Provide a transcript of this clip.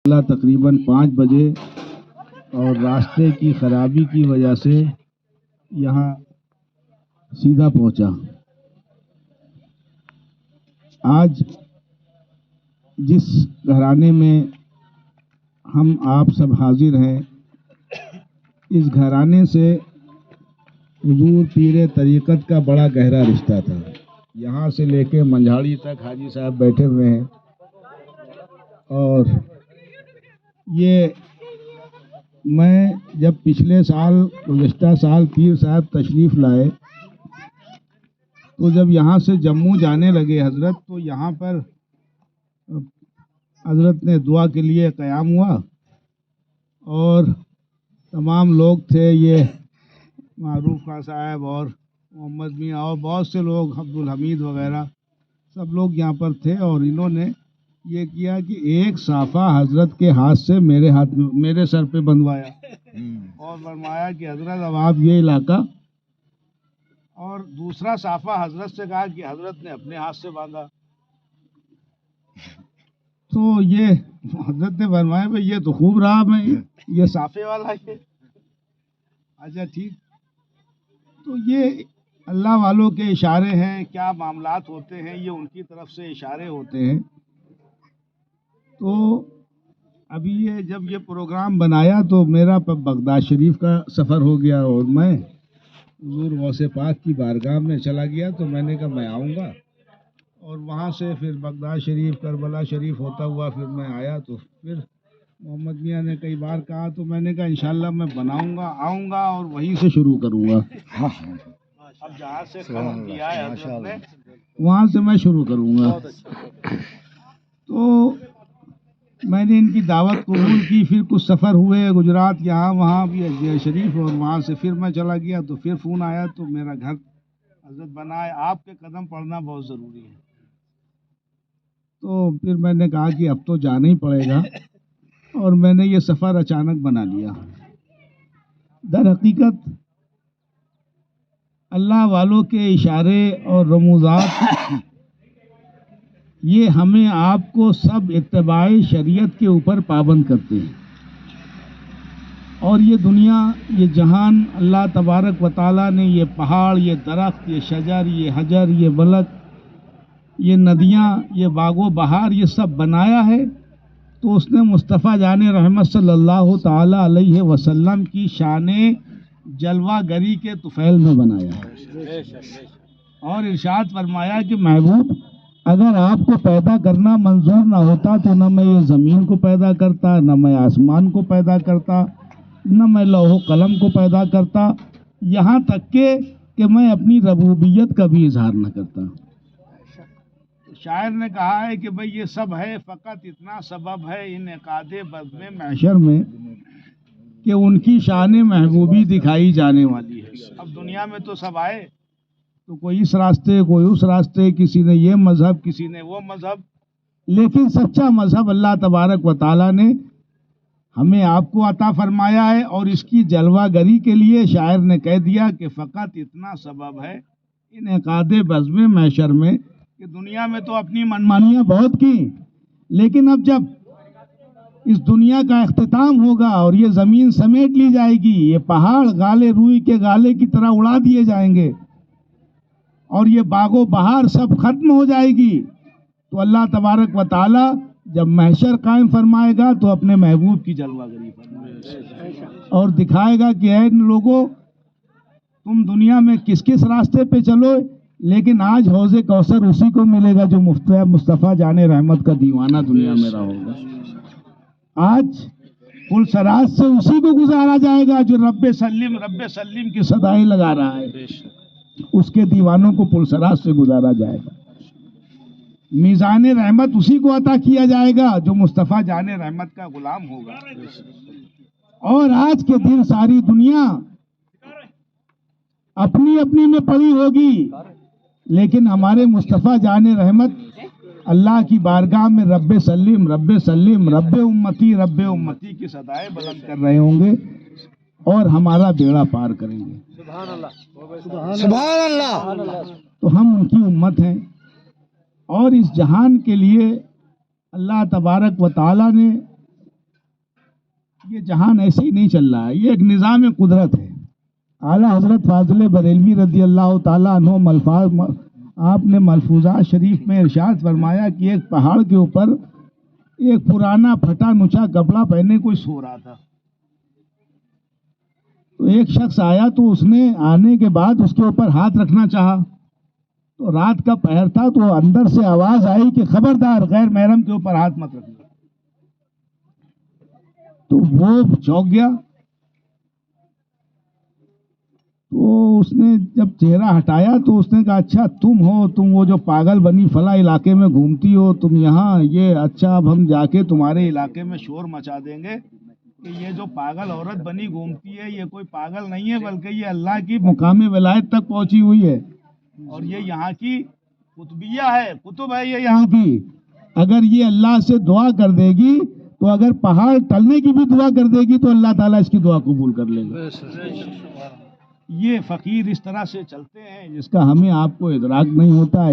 تقریباً 5 بجے اور راستے کی خرابی کی وجہ سے یہاں سیدھا پہنچا۔ آج جس گھرانے میں ہم آپ سب حاضر ہیں، اس گھرانے سے حضور پیر طریقت کا بڑا گہرا رشتہ تھا۔ یہاں سے لے کے منجھاڑی تک حاجی صاحب بیٹھے ہوئے ہیں، اور یہ میں جب پچھلے سال گزشتہ سال پیر صاحب تشریف لائے تو جب یہاں سے جموں جانے لگے حضرت، تو یہاں پر حضرت نے دعا کے لیے قیام ہوا اور تمام لوگ تھے، یہ معروف خان صاحب اور محمد میاں اور بہت سے لوگ، عبدالحمید وغیرہ سب لوگ یہاں پر تھے، اور انہوں نے یہ کیا کہ ایک صافہ حضرت کے ہاتھ سے میرے سر پہ بندھوایا اور فرمایا کہ حضرت اب آپ یہ علاقہ، اور دوسرا صافہ حضرت سے کہا کہ حضرت نے اپنے ہاتھ سے باندھا۔ تو یہ حضرت نے فرمایا بھائی یہ تو خوب رہا، میں یہ صافے والا ہے۔ اچھا ٹھیک، تو یہ اللہ والوں کے اشارے ہیں، کیا معاملات ہوتے ہیں یہ ان کی طرف سے اشارے ہوتے ہیں۔ تو ابھی جب یہ پروگرام بنایا تو میرا بغداد شریف کا سفر ہو گیا، اور میں حضور غوث پاک کی بارگاہ میں چلا گیا، تو میں نے کہا میں آؤں گا، اور وہاں سے پھر بغداد شریف، کربلا شریف ہوتا ہوا پھر میں آیا۔ تو پھر محمد میاں نے کئی بار کہا، تو میں نے کہا انشاءاللہ میں بناؤں گا، آؤں گا اور وہیں سے شروع کروں گا۔ اب جہاں سے ختم کیا ہے حضرت نے وہاں سے میں شروع کروں گا۔ تو میں نے ان کی دعوت قبول کی، پھر کچھ سفر ہوئے گجرات، یہاں وہاں بھی اجمیر شریف، اور وہاں سے پھر میں چلا گیا، تو پھر فون آیا تو میرا گھر حضرت بنا ہے، آپ کے قدم پڑھنا بہت ضروری ہے۔ تو پھر میں نے کہا کہ اب تو جانا ہی پڑے گا، اور میں نے یہ سفر اچانک بنا لیا۔ در حقیقت اللہ والوں کے اشارے اور رموزات یہ ہمیں آپ کو سب اتباع شریعت کے اوپر پابند کرتے ہیں، اور یہ دنیا، یہ جہان اللہ تبارک و تعالیٰ نے یہ پہاڑ، یہ درخت، یہ شجر، یہ حجر، یہ بلک، یہ ندیاں، یہ باغ و بہار، یہ سب بنایا ہے تو اس نے مصطفیٰ جان رحمت صلی اللہ تعالی علیہ وسلم کی شان جلوہ گری کے طفیل میں بنایا ہے، اور ارشاد فرمایا کہ محبوب اگر آپ کو پیدا کرنا منظور نہ ہوتا تو نہ میں یہ زمین کو پیدا کرتا، نہ میں آسمان کو پیدا کرتا، نہ میں لوح و قلم کو پیدا کرتا، یہاں تک کہ میں اپنی ربوبیت کا بھی اظہار نہ کرتا۔ شاعر نے کہا ہے کہ بھئی یہ سب ہے، فقط اتنا سبب ہے انعقاد بزم محشر میں کہ ان کی شان محبوبی دکھائی جانے والی ہے۔ اب دنیا میں تو سب آئے، تو کوئی اس راستے، کوئی اس راستے، کسی نے یہ مذہب، کسی نے وہ مذہب، لیکن سچا مذہب اللہ تبارک و تعالیٰ نے ہمیں آپ کو عطا فرمایا ہے، اور اس کی جلوہ گری کے لیے شاعر نے کہہ دیا کہ فقط اتنا سبب ہے انعقاد بزم محشر میں، کہ دنیا میں تو اپنی منمانیاں بہت کی، لیکن اب جب اس دنیا کا اختتام ہوگا اور یہ زمین سمیٹ لی جائے گی، یہ پہاڑ گالے روئی کے گالے کی طرح اڑا دیے جائیں گے، اور یہ باغ و بہار سب ختم ہو جائے گی، تو اللہ تبارک و تعالی جب محشر قائم فرمائے گا تو اپنے محبوب کی جلوہ گری فرمائے گا اور دکھائے گا کہ اے لوگوں، تم دنیا میں کس کس راستے پہ چلو، لیکن آج حوض کوثر اسی کو ملے گا جو مصطفیٰ جان رحمت کا دیوانہ دنیا میں رہا ہوگا۔ آج پل سراج سے اسی کو گزارا جائے گا جو رب سلم کی صدائیں لگا رہا ہے، اس کے دیوانوں کو پل سراج سے گزارا جائے گا۔ میزان رحمت اسی کو عطا کیا جائے گا جو مصطفیٰ جان رحمت کا غلام ہوگا۔ اور آج کے دن ساری دنیا اپنی اپنی میں پڑی ہوگی، لیکن ہمارے مصطفیٰ جان رحمت اللہ کی بارگاہ میں رب سلم رب امتی کی صدائیں بلند کر رہے ہوں گے، اور ہمارا بیڑا پار کریں گے۔ سبحان اللہ۔ تو ہم ان کی امت ہیں، اور اس جہان کے لیے اللہ تبارک و تعالی نے یہ جہان ایسے ہی نہیں چل رہا ہے، یہ ایک نظام قدرت ہے۔ اعلیٰ حضرت فاضل بریلوی رضی اللہ تعالیٰ عنہ آپ نے ملفوظات شریف میں ارشاد فرمایا کہ ایک پہاڑ کے اوپر ایک پرانا پھٹا نچا کپڑا پہنے کوئی سو رہا تھا، تو ایک شخص آیا تو اس نے آنے کے بعد اس کے اوپر ہاتھ رکھنا چاہا، تو رات کا پہر تھا، تو اندر سے آواز آئی کہ خبردار غیر محرم کے اوپر ہاتھ مت رکھنا۔ تو وہ چونک گیا، تو اس نے جب چہرہ ہٹایا تو اس نے کہا اچھا تم ہو، تم وہ جو پاگل بنی فلاں علاقے میں گھومتی ہو، تم یہاں یہ اچھا اب ہم جا کے تمہارے علاقے میں شور مچا دیں گے کہ یہ جو پاگل عورت بنی گھومتی ہے یہ کوئی پاگل نہیں ہے بلکہ یہ اللہ کی مقام ولایت تک پہنچی ہوئی ہے، اور یہ یہاں کی قطبیہ ہے، قطب ہے یہ یہاں کی۔ اگر یہ اللہ سے دعا کر دے گی تو اگر پہاڑ ٹلنے کی بھی دعا کر دے گی تو اللہ تعالیٰ اس کی دعا قبول کر لے گا۔ یہ فقیر اس طرح سے چلتے ہیں جس کا ہمیں آپ کو ادراک نہیں ہوتا ہے۔